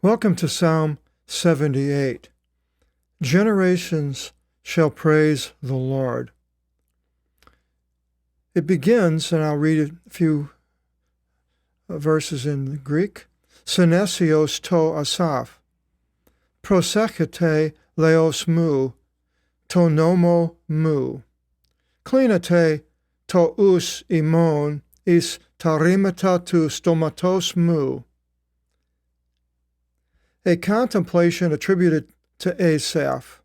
Welcome to Psalm 78. Generations shall praise the Lord. It begins, and I'll read a few verses in Greek. Synesios to Asaph. Prosechete leos mu, to nomo mu. Klinate to us imon, is tarimata tu stomatos mu. A contemplation attributed to Asaph.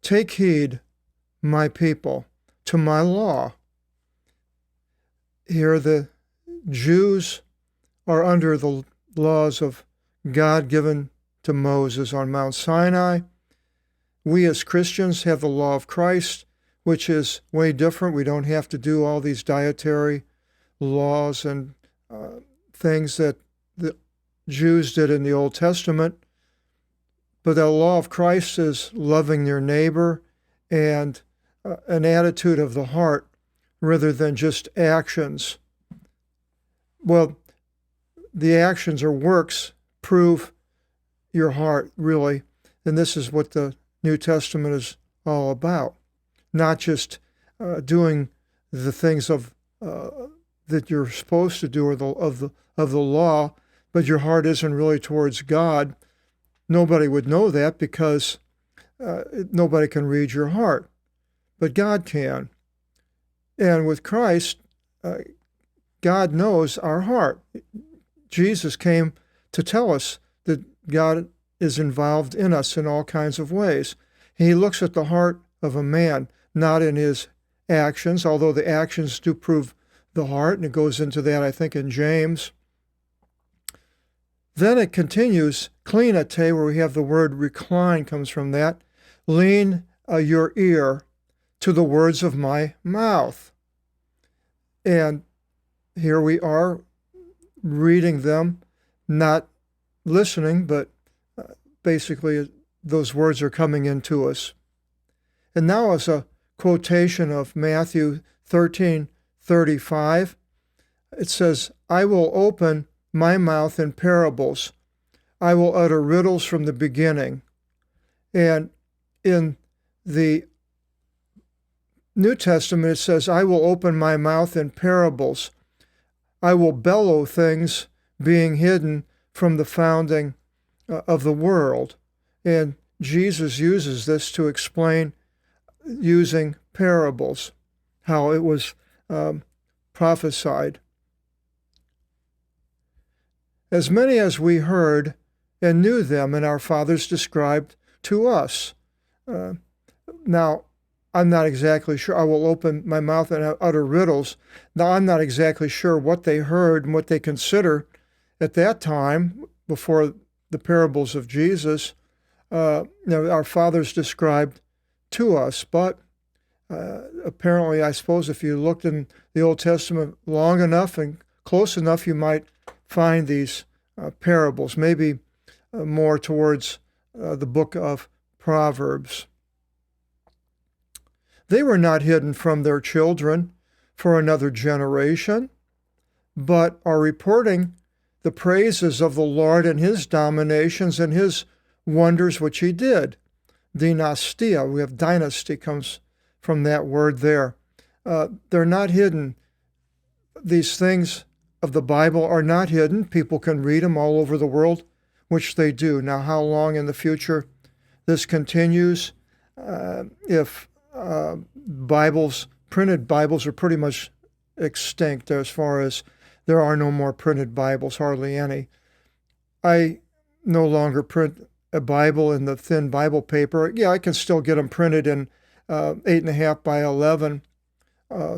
Take heed, my people, to my law. Here the Jews are under the laws of God given to Moses on Mount Sinai. We as Christians have the law of Christ, which is way different. We don't have to do all these dietary laws and things that the Jews did in the Old Testament. But the law of Christ is loving your neighbor and an attitude of the heart rather than just actions. Well, the actions or works prove your heart, really. And this is what the New Testament is all about. Not just doing the things of that you're supposed to do or of the law, but your heart isn't really towards God. Nobody would know that because nobody can read your heart, but God can. And with Christ, God knows our heart. Jesus came to tell us that God is involved in us in all kinds of ways. He looks at the heart of a man, not in his actions, although the actions do prove the heart, and it goes into that, I think, in James. Then it continues, klinate, where we have the word recline, comes from that. Lean your ear to the words of my mouth. And here we are reading them, not listening, but basically those words are coming into us. And now as a quotation of Matthew 13:35, it says, I will open my mouth in parables. I will utter riddles from the beginning. And in the New Testament, it says, I will open my mouth in parables. I will bellow things being hidden from the founding of the world. And Jesus uses this to explain using parables, how it was prophesied. As many as we heard and knew them, and our fathers described to us. Now, I'm not exactly sure. I will open my mouth and utter riddles. Now, I'm not exactly sure what they heard and what they consider at that time, before the parables of Jesus, our fathers described to us. But apparently, I suppose if you looked in the Old Testament long enough and close enough, you might find these parables, maybe more towards the book of Proverbs. They were not hidden from their children for another generation, but are reporting the praises of the Lord and his dominations and his wonders which he did. Dynastia, we have dynasty, comes from that word there. They're not hidden. These things of the Bible are not hidden. People can read them all over the world, which they do. Now, how long in the future this continues, if printed Bibles are pretty much extinct, as far as there are no more printed Bibles, hardly any. I no longer print a Bible in the thin Bible paper. Yeah, I can still get them printed in 8.5 by 11,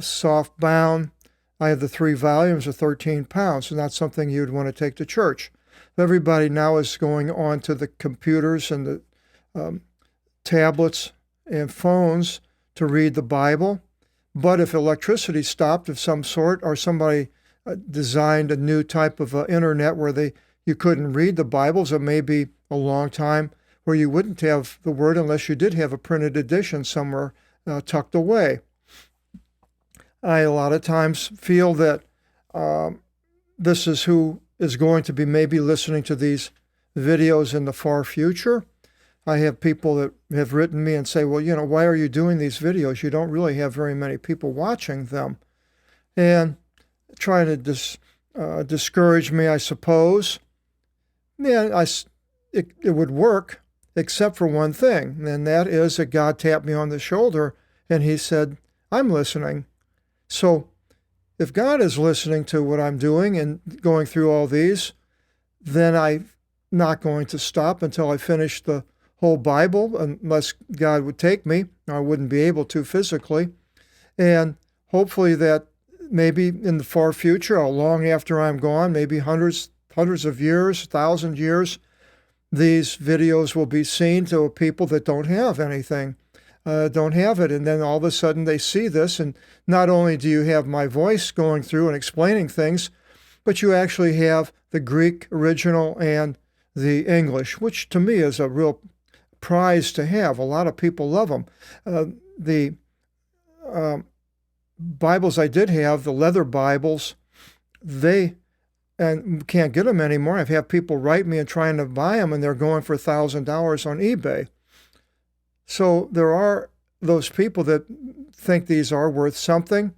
soft bound. I have the 3 volumes of 13 pounds, and that's something you'd want to take to church. Everybody now is going on to the computers and the tablets and phones to read the Bible. But if electricity stopped of some sort, or somebody designed a new type of internet where you couldn't read the Bibles, it may be a long time where you wouldn't have the Word unless you did have a printed edition somewhere tucked away. I a lot of times feel that this is who is going to be maybe listening to these videos in the far future. I have people that have written me and say, well, why are you doing these videos? You don't really have very many people watching them. And trying to discourage me, I suppose. Yeah, it would work, except for one thing, and that is that God tapped me on the shoulder and he said, I'm listening. So if God is listening to what I'm doing and going through all these, then I'm not going to stop until I finish the whole Bible, unless God would take me. I wouldn't be able to physically. And hopefully that maybe in the far future, or long after I'm gone, maybe hundreds of years, 1,000 years, these videos will be seen to people that don't have anything, don't have it. And then all of a sudden they see this, and not only do you have my voice going through and explaining things, but you actually have the Greek original and the English, which to me is a real prize to have. A lot of people love them. The Bibles I did have, the leather Bibles, and can't get them anymore. I've had people write me and trying to buy them, and they're going for $1,000 on eBay. So there are those people that think these are worth something,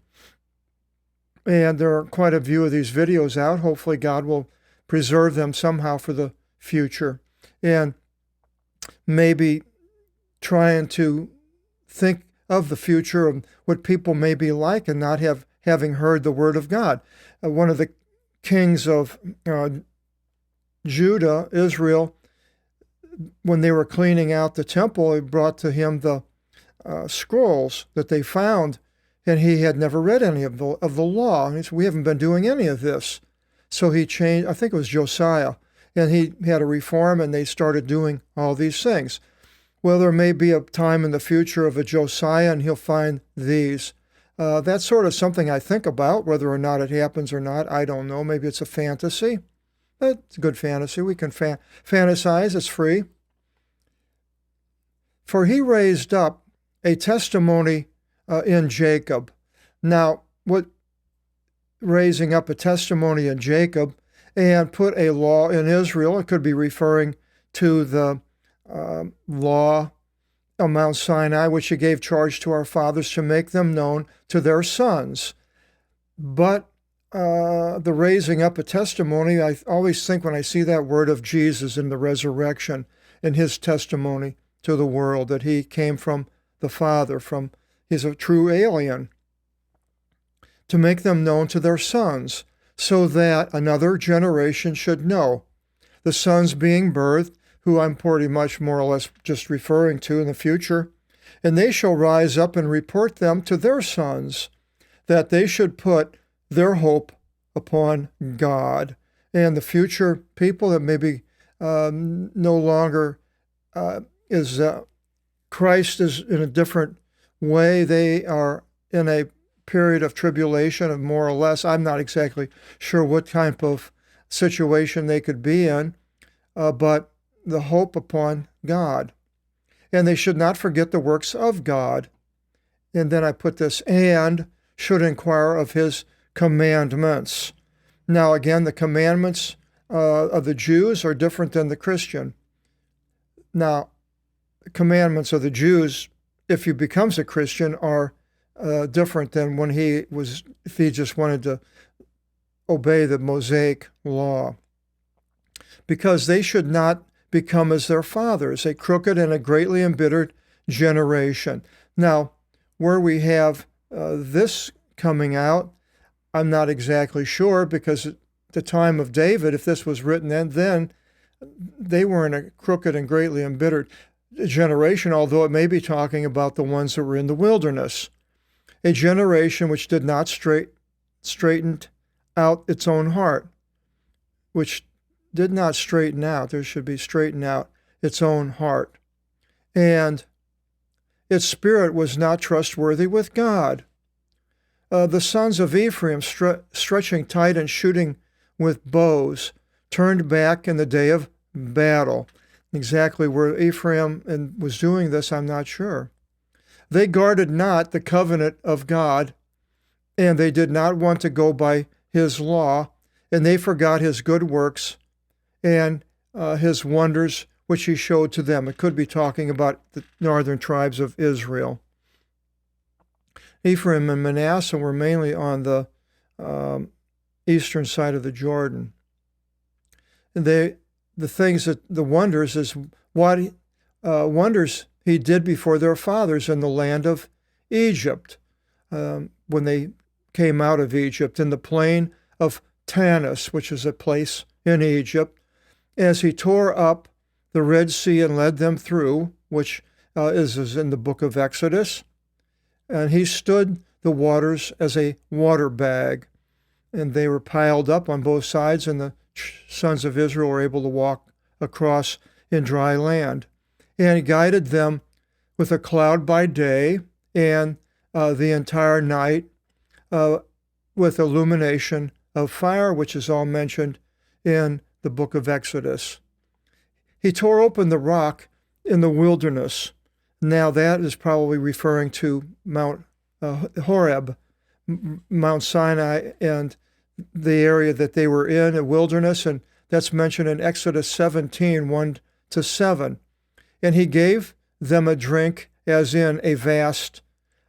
and there are quite a few of these videos out. Hopefully God will preserve them somehow for the future, and maybe trying to think of the future of what people may be like and not having heard the word of God. One of the kings of Judah, Israel, when they were cleaning out the temple, they brought to him the scrolls that they found, and he had never read any of the law. And he said, we haven't been doing any of this. So he changed, I think it was Josiah, and he had a reform, and they started doing all these things. Well, there may be a time in the future of a Josiah, and he'll find these. That's sort of something I think about. Whether or not it happens or not, I don't know. Maybe it's a fantasy. It's a good fantasy. We can fantasize. It's free. For he raised up a testimony in Jacob. Now, what raising up a testimony in Jacob and put a law in Israel, it could be referring to the law on Mount Sinai, which he gave charge to our fathers to make them known to their sons. But the raising up a testimony, I always think when I see that word of Jesus in the resurrection and his testimony to the world, that he came from the Father, he's a true alien, to make them known to their sons, so that another generation should know. The sons being birthed, who I'm pretty much more or less just referring to in the future, and they shall rise up and report them to their sons, that they should put their hope upon God. And the future people that maybe no longer Christ is in a different way. They are in a period of tribulation, of more or less. I'm not exactly sure what type of situation they could be in, but the hope upon God. And they should not forget the works of God. And then I put this, and should inquire of his commandments. Now, again, the commandments of the Jews are different than the Christian. Now, the commandments of the Jews, if he becomes a Christian, are different than if he just wanted to obey the Mosaic law. Because they should not become as their fathers, a crooked and a greatly embittered generation. Now, where we have this coming out, I'm not exactly sure, because at the time of David, if this was written then they were in a crooked and greatly embittered generation, although it may be talking about the ones that were in the wilderness. A generation which did not straighten out its own heart, which did not straighten out. There should be straighten out its own heart. And its spirit was not trustworthy with God. The sons of Ephraim, stretching tight and shooting with bows, turned back in the day of battle. Exactly where Ephraim was doing this, I'm not sure. They guarded not the covenant of God, and they did not want to go by his law, and they forgot his good works and his wonders which he showed to them. It could be talking about the northern tribes of Israel. Ephraim and Manasseh were mainly on the eastern side of the Jordan. And the wonders is what wonders he did before their fathers in the land of Egypt, when they came out of Egypt, in the plain of Tanis, which is a place in Egypt, as he tore up the Red Sea and led them through, which is in the book of Exodus. And he stood the waters as a water bag, and they were piled up on both sides, and the sons of Israel were able to walk across in dry land. And he guided them with a cloud by day and the entire night with illumination of fire, which is all mentioned in the book of Exodus. He tore open the rock in the wilderness. Now that is probably referring to Mount Horeb, Mount Sinai, and the area that they were in, a wilderness, and that's mentioned in Exodus 17, 1-7. And he gave them a drink as in a vast,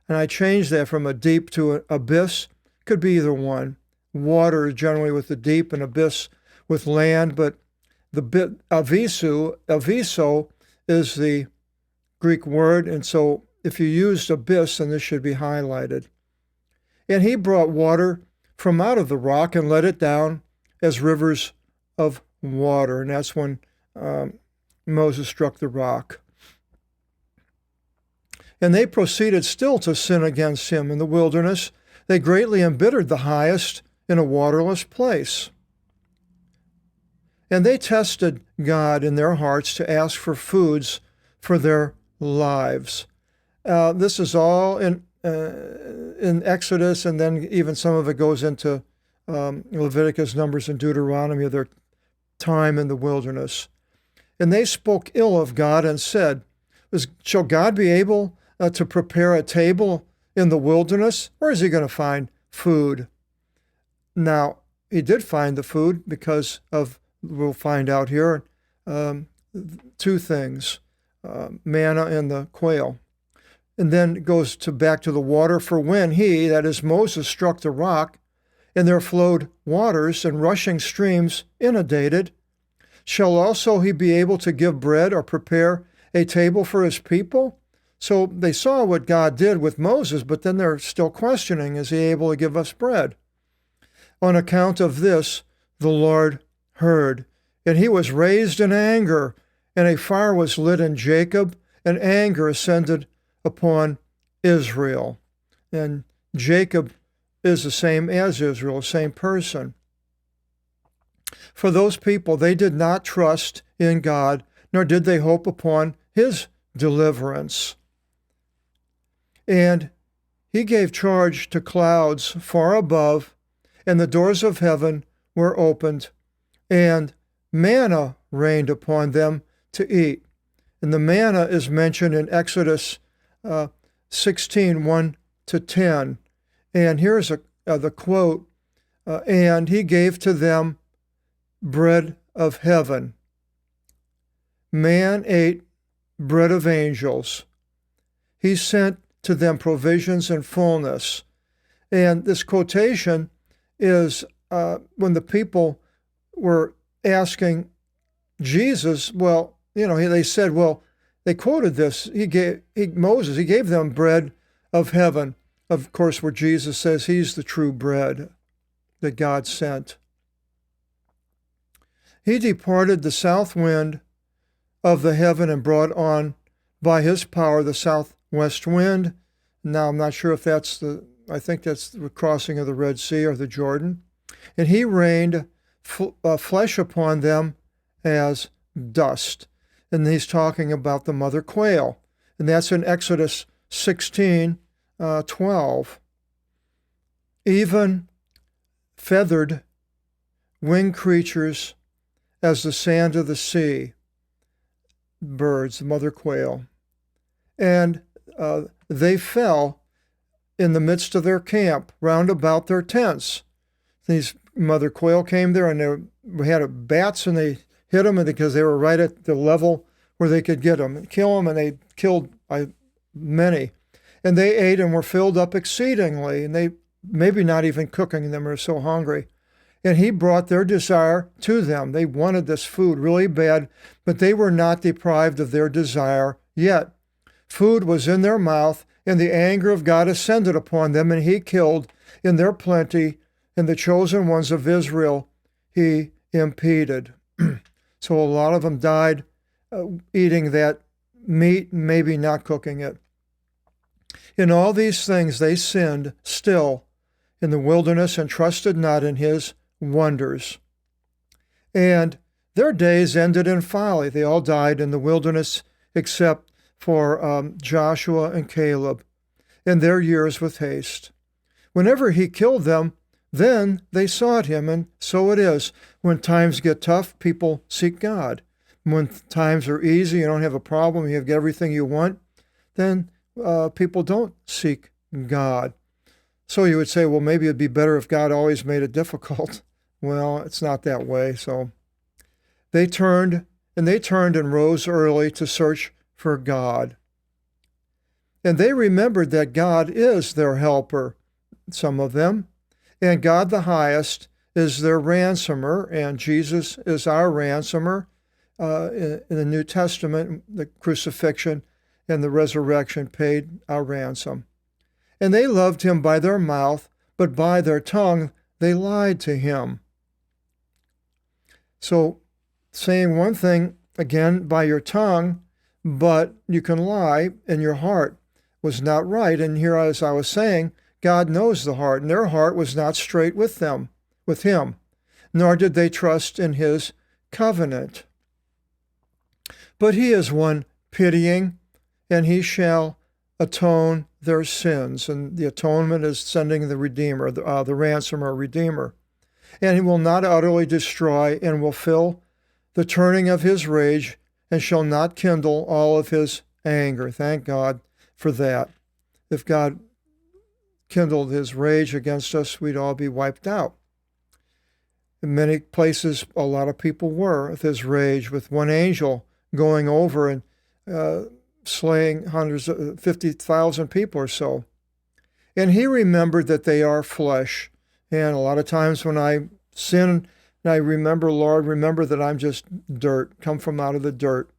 and I changed that from a deep to an abyss. Could be either one. Water generally with the deep, and abyss with land, but the bit aviso is the Greek word, and so if you used abyss, then this should be highlighted. And he brought water from out of the rock and let it down as rivers of water, and that's when Moses struck the rock. And they proceeded still to sin against him in the wilderness. They greatly embittered the highest in a waterless place. And they tested God in their hearts to ask for foods for their lives. This is all in Exodus, and then even some of it goes into Leviticus, Numbers, and Deuteronomy of their time in the wilderness. And they spoke ill of God and said, shall God be able to prepare a table in the wilderness? Where is he going to find food? Now, he did find the food because of, we'll find out here, two things, manna and the quail. And then it goes back to the water. For when he, that is Moses, struck the rock, and there flowed waters and rushing streams inundated, shall also he be able to give bread or prepare a table for his people? So they saw what God did with Moses, but then they're still questioning, is he able to give us bread? On account of this, the Lord heard, and he was raised in anger, and a fire was lit in Jacob, and anger ascended upon Israel. And Jacob is the same as Israel, same person. For those people, they did not trust in God, nor did they hope upon his deliverance. And he gave charge to clouds far above, and the doors of heaven were opened, and manna rained upon them to eat. And the manna is mentioned in Exodus 16, 1-10. And here's the quote, and he gave to them bread of heaven. Man ate bread of angels. He sent to them provisions and fullness. And this quotation is when the people were asking Jesus, well, they said, well, they quoted this. Moses gave them bread of heaven. Of course, where Jesus says he's the true bread that God sent. He departed the south wind of the heaven and brought on by his power the southwest wind. Now, I'm not sure if I think that's the crossing of the Red Sea or the Jordan. And he rained flesh upon them as dust. And he's talking about the mother quail. And that's in Exodus 16, 12. Even feathered winged creatures as the sand of the sea, birds, the mother quail. And they fell in the midst of their camp, round about their tents. These mother quail came there, and they had bats, and they hit them because they were right at the level where they could get them and kill them, and they killed many. And they ate and were filled up exceedingly, and they maybe not even cooking them, were so hungry. And he brought their desire to them. They wanted this food really bad, but they were not deprived of their desire yet. Food was in their mouth, and the anger of God ascended upon them, and he killed in their plenty, and the chosen ones of Israel he impeded. So a lot of them died eating that meat, maybe not cooking it. In all these things they sinned still in the wilderness and trusted not in his wonders. And their days ended in folly. They all died in the wilderness except for Joshua and Caleb, in their years with haste. Whenever he killed them, then they sought him, and so it is. When times get tough, people seek God. When times are easy, you don't have a problem, you have everything you want, then people don't seek God. So you would say, well, maybe it'd be better if God always made it difficult. Well, it's not that way. So they turned and rose early to search for God. And they remembered that God is their helper, some of them, and God the highest is their ransomer, and Jesus is our ransomer. In the New Testament, the crucifixion and the resurrection paid our ransom. And they loved him by their mouth, but by their tongue they lied to him. So saying one thing, again, by your tongue, but you can lie in your heart was not right. And here, as I was saying, God knows the heart, and their heart was not straight with him, nor did they trust in his covenant. But he is one pitying, and he shall atone their sins. And the atonement is sending the Redeemer, the ransomer, Redeemer. And he will not utterly destroy, and will fill the turning of his rage, and shall not kindle all of his anger. Thank God for that. If God kindled his rage against us, we'd all be wiped out. In many places, a lot of people were with his rage, with one angel going over and slaying 50,000 people or so. And he remembered that they are flesh. And a lot of times when I sin, I remember, Lord, remember that I'm just dirt, come from out of the dirt.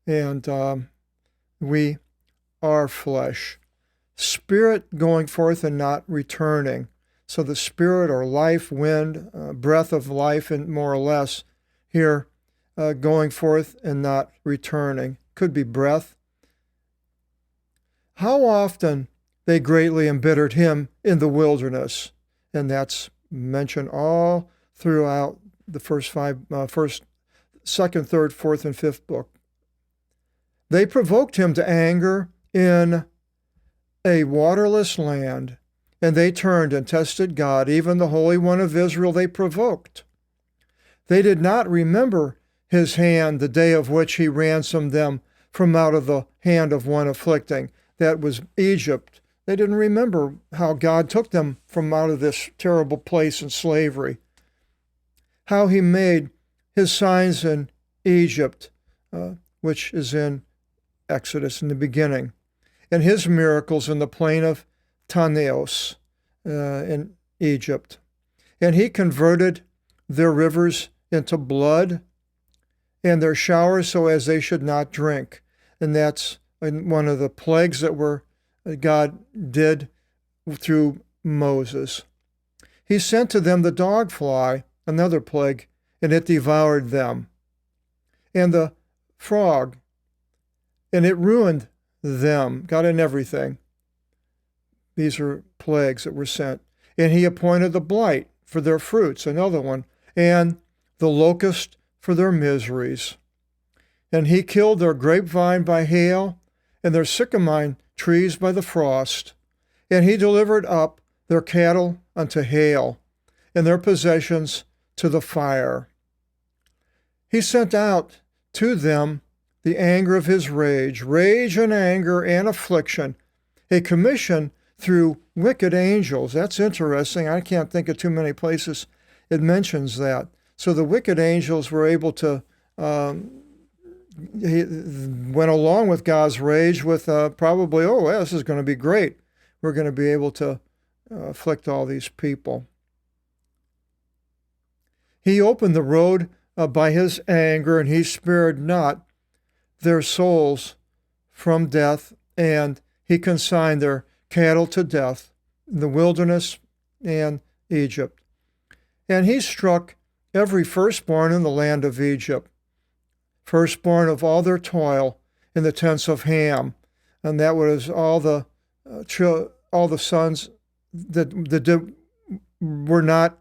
And we are flesh. Spirit going forth and not returning. So the spirit or life, wind, breath of life, and more or less here going forth and not returning. Could be breath. How often they greatly embittered him in the wilderness. And that's mentioned all throughout the first, second, third, fourth, and fifth book. They provoked him to anger in a waterless land, and they turned and tested God, even the Holy One of Israel they provoked. They did not remember his hand, the day of which he ransomed them from out of the hand of one afflicting. That was Egypt. They didn't remember how God took them from out of this terrible place in slavery. How he made his signs in Egypt, which is in Exodus in the beginning, and his miracles in the plain of Taneos in Egypt. And he converted their rivers into blood and their showers so as they should not drink. And that's one of the plagues that God did through Moses. He sent to them the dog fly, another plague, and it devoured them. And the frog, and it ruined them, got in everything. These are plagues that were sent. And he appointed the blight for their fruits, another one, and the locust for their miseries. And he killed their grapevine by hail, and their sycamine trees by the frost. And he delivered up their cattle unto hail, and their possessions to the fire. He sent out to them the anger of his rage and anger and affliction, a commission through wicked angels. That's interesting. I can't think of too many places it mentions that. So the wicked angels were able to, he went along with God's rage with probably, oh, well, this is going to be great. We're going to be able to afflict all these people. He opened the road by his anger, and he spared not their souls from death, and he consigned their cattle to death in the wilderness and Egypt. And he struck every firstborn in the land of Egypt, firstborn of all their toil in the tents of Ham, and that was all the sons that were not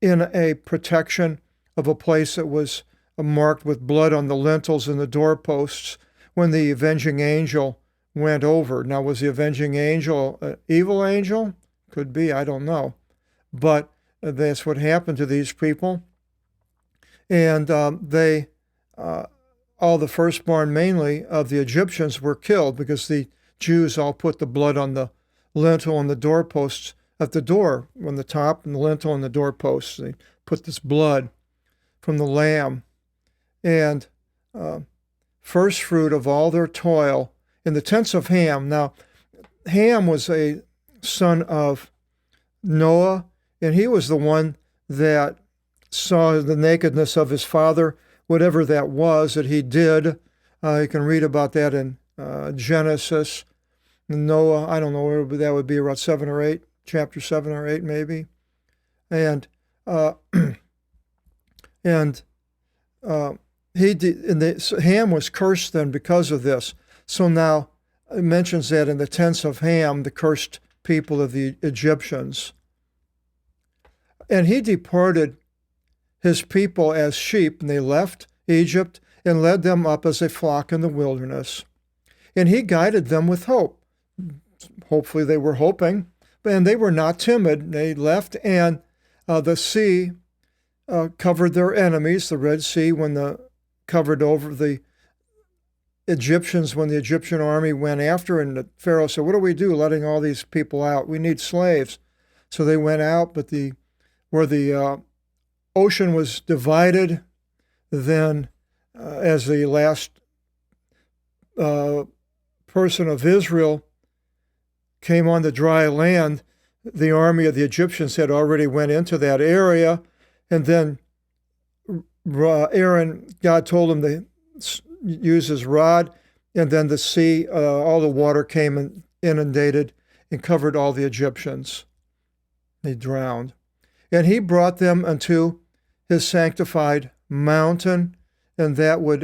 in a protection of a place that was marked with blood on the lintels and the doorposts when the avenging angel went over. Now, was the avenging angel an evil angel? Could be, I don't know. But that's what happened to these people. And all the firstborn mainly of the Egyptians were killed because the Jews all put the blood on the lintel and the doorposts at the door, on the top and the lintel and the doorposts. They put this blood from the lamb. And first fruit of all their toil in the tents of Ham. Now, Ham was a son of Noah, and he was the one that saw the nakedness of his father, whatever that was that he did. You can read about that in Genesis. Noah, I don't know where that would be, around 7 or 8, chapter 7 or 8 maybe. And Ham was cursed then because of this. So now it mentions that in the tents of Ham, the cursed people of the Egyptians. And he deported his people as sheep, and they left Egypt and led them up as a flock in the wilderness. And he guided them with hope. Hopefully they were hoping, and they were not timid. They left, and the sea covered their enemies, the Red Sea, covered over the Egyptians when the Egyptian army went after, and the Pharaoh said, what do we do letting all these people out? We need slaves. So they went out, but where the ocean was divided, then as the last person of Israel came on the dry land, the army of the Egyptians had already went into that area, and then God told him to use his rod, and then the sea, all the water came and inundated and covered all the Egyptians. They drowned. And he brought them unto his sanctified mountain, and that would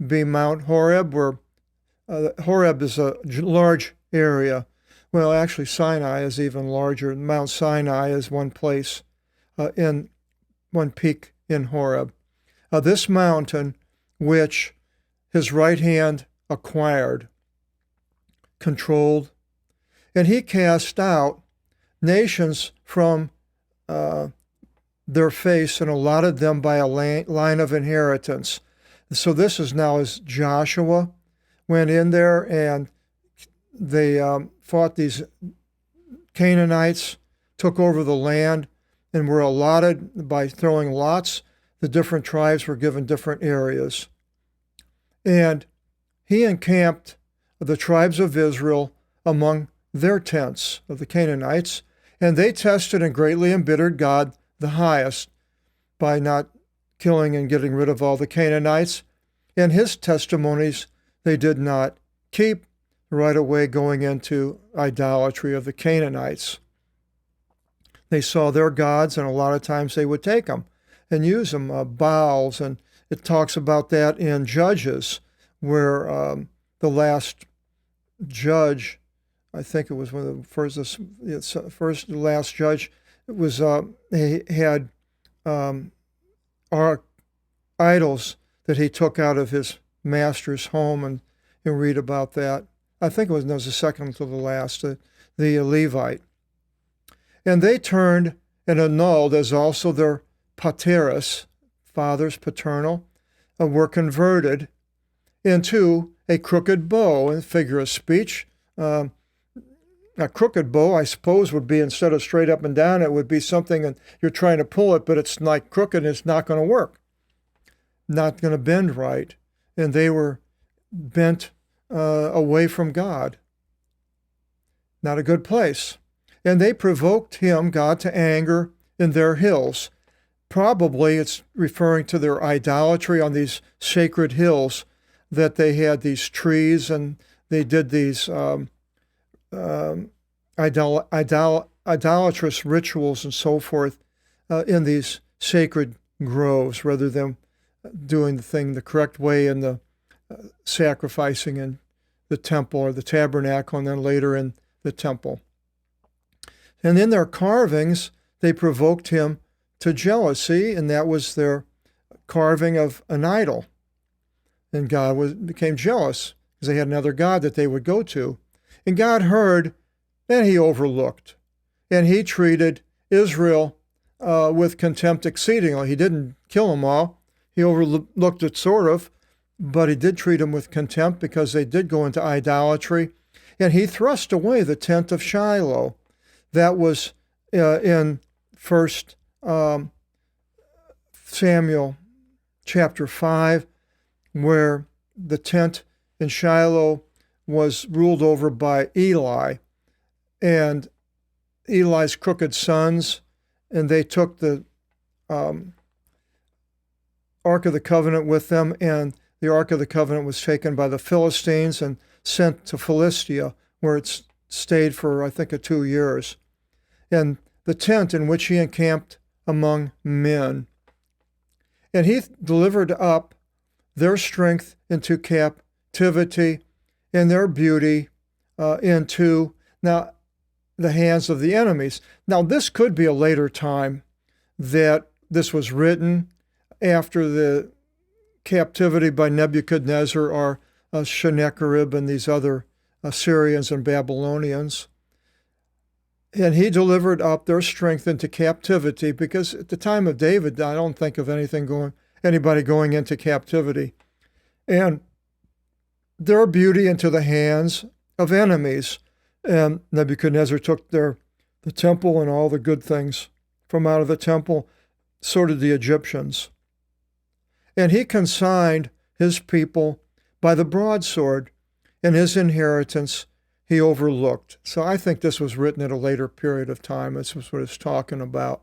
be Mount Horeb, where Horeb is a large area. Well, actually, Sinai is even larger. Mount Sinai is one place, in one peak in Horeb. This mountain, which his right hand acquired, controlled, and he cast out nations from their face and allotted them by a line of inheritance. So this is now as Joshua went in there and they fought these Canaanites, took over the land, and were allotted by throwing lots. The different tribes were given different areas. And he encamped the tribes of Israel among their tents of the Canaanites, and they tested and greatly embittered God the highest by not killing and getting rid of all the Canaanites. And his testimonies they did not keep, right away going into idolatry of the Canaanites. They saw their gods, and a lot of times they would take them and use them, Baals, and it talks about that in Judges, where the last judge, I think it was one of the last judge, it was he had idols that he took out of his master's home, and you read about that. I think it was the second to the last, the Levite. And they turned and annulled, as also their pateras, fathers, paternal, were converted into a crooked bow, in figure of speech. a crooked bow, I suppose, would be, instead of straight up and down, it would be something and you're trying to pull it, but it's like crooked and it's not going to work, not going to bend right. And they were bent away from God. Not a good place. And they provoked him, God, to anger in their hills. Probably it's referring to their idolatry on these sacred hills, that they had these trees and they did these idolatrous rituals and so forth in these sacred groves, rather than doing the thing the correct way in the sacrificing in the temple or the tabernacle, and then later in the temple. And in their carvings, they provoked him to jealousy, and that was their carving of an idol. And God became jealous because they had another god that they would go to. And God heard, and he overlooked. And he treated Israel with contempt exceedingly. He didn't kill them all. He overlooked it sort of, but he did treat them with contempt because they did go into idolatry. And he thrust away the tent of Shiloh. That was in 1 Samuel chapter 5, where the tent in Shiloh was ruled over by Eli and Eli's crooked sons, and they took the Ark of the Covenant with them, and the Ark of the Covenant was taken by the Philistines and sent to Philistia, where it stayed for, I think, 2 years. And the tent in which he encamped among men. And he delivered up their strength into captivity, and their beauty into now the hands of the enemies. Now, this could be a later time that this was written, after the captivity by Nebuchadnezzar or Sennacherib and these other Assyrians and Babylonians. And he delivered up their strength into captivity, because at the time of David, I don't think of anybody going into captivity. And their beauty into the hands of enemies. And Nebuchadnezzar took the temple and all the good things from out of the temple, so did the Egyptians. And he consigned his people by the broadsword, and his inheritance he overlooked. So I think this was written at a later period of time. This was what it's talking about.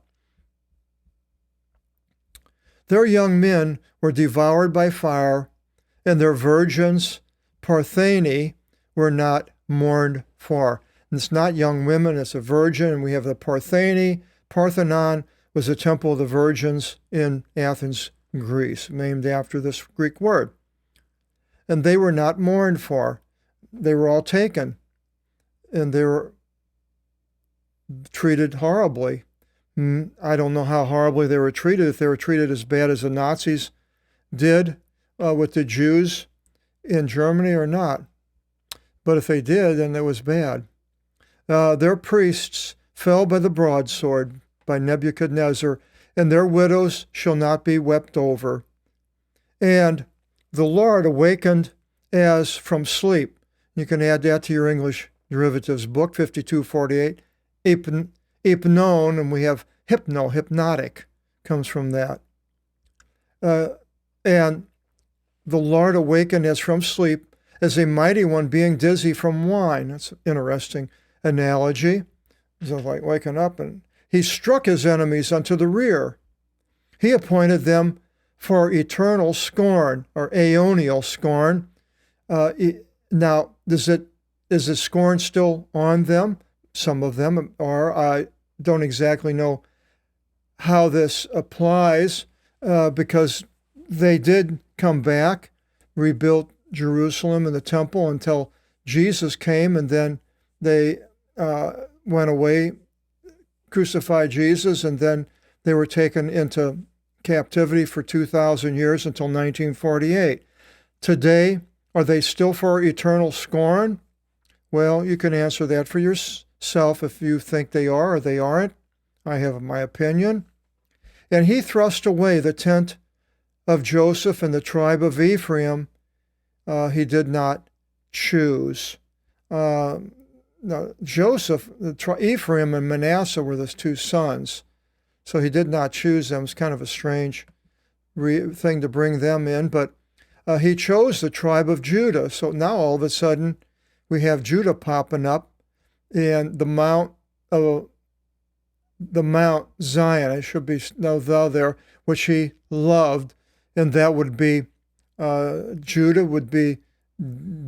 Their young men were devoured by fire, and their virgins, Partheni, were not mourned for. And it's not young women, it's a virgin, and we have the Partheni. Parthenon was the temple of the virgins in Athens, Greece, named after this Greek word. And they were not mourned for. They were all taken, and they were treated horribly. I don't know how horribly they were treated, if they were treated as bad as the Nazis did with the Jews in Germany or not. But if they did, then it was bad. Their priests fell by the broadsword, by Nebuchadnezzar, and their widows shall not be wept over. And the Lord awakened as from sleep. You can add that to your English derivatives book, 5248. Hypnon, and we have hypnotic, comes from that. And the Lord awakened as from sleep, as a mighty one being dizzy from wine. That's an interesting analogy. It's like waking up, and he struck his enemies unto the rear. He appointed them for eternal scorn, or aeonial scorn. Now, is the scorn still on them? Some of them are. I don't exactly know how this applies, because they did come back, rebuilt Jerusalem and the temple until Jesus came, and then they went away, crucified Jesus, and then they were taken into captivity for 2,000 years until 1948. Today, are they still for eternal scorn? Well, you can answer that for yourself if you think they are or they aren't. I have my opinion. And he thrust away the tent of Joseph and the tribe of Ephraim. He did not choose. now Joseph, Ephraim and Manasseh were the two sons, so he did not choose them. It's kind of a strange thing to bring them in, but he chose the tribe of Judah. So now all of a sudden we have Judah popping up, and the Mount Zion, it should be no thou there, which he loved, and that would be Judah would be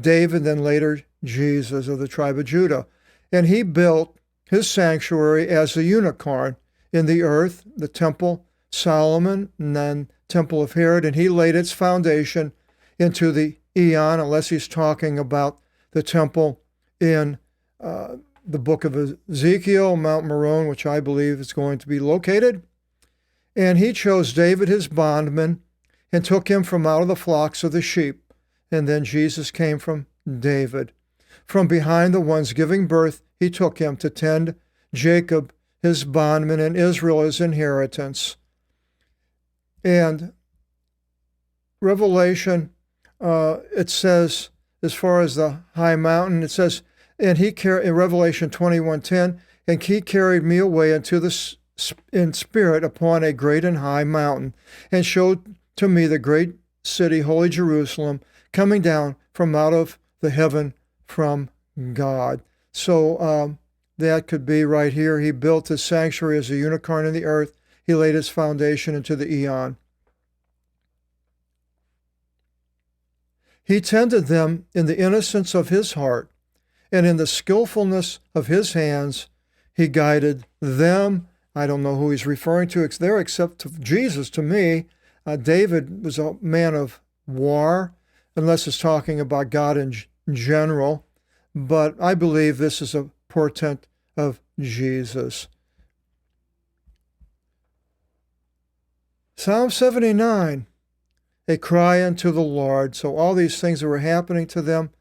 David, then later Jesus of the tribe of Judah. And he built his sanctuary as a unicorn in the earth, the temple Solomon, and then temple of Herod, and he laid its foundation into the eon, unless he's talking about the temple in the book of Ezekiel, Mount Meron, which I believe is going to be located. And he chose David his bondman and took him from out of the flocks of the sheep. And then Jesus came from David. From behind the ones giving birth, he took him to tend Jacob his bondman and Israel his inheritance. And Revelation, it says, as far as the high mountain, it says, and he carried, in Revelation 21:10, and he carried me away in spirit upon a great and high mountain, and showed to me the great city, holy Jerusalem, coming down from out of the heaven from God. So that could be right here. He built his sanctuary as a unicorn in the earth. He laid his foundation into the eon. He tended them in the innocence of his heart, and in the skillfulness of his hands, he guided them. I don't know who he's referring to there except to Jesus to me. David was a man of war, unless it's talking about God in general. But I believe this is a portent of Jesus. Psalm 79, a cry unto the Lord. So all these things that were happening to them,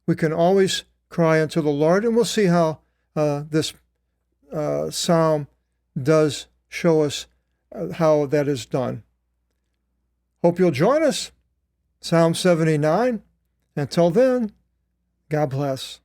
we can always cry unto the Lord, and we'll see how this psalm does show us how that is done. Hope you'll join us. Psalm 79. Until then, God bless.